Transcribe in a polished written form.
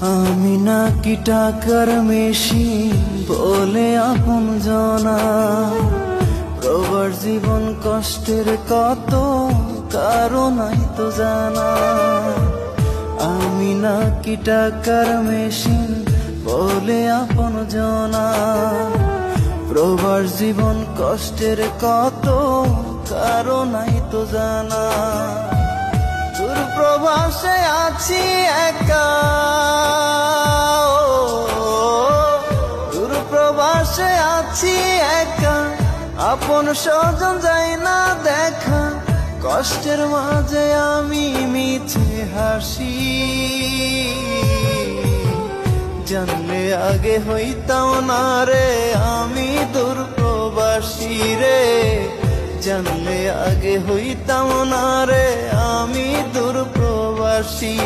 আমি নাকি টাকার মেশিন বলে আপন জনা, প্রবার জীবন কষ্টের কত কারণই তো জানা। আমি নাকি টাকার মেশিন বলে আপন জনা, প্রবার জীবন কষ্টের কত কারণই তো জানা। দূরপ্রবাসে আছি একা, দূরপ্রবাসে আছি একা, আপন স্বজন যায় না দেখা। কষ্টের মাঝে আমি মিছে হাসি, জানলে আগে হইতাম না রে আমি দূরপ্রবাসী রে, জানলে আগে হইতাম না রে আমি দূরপ্রবাসী।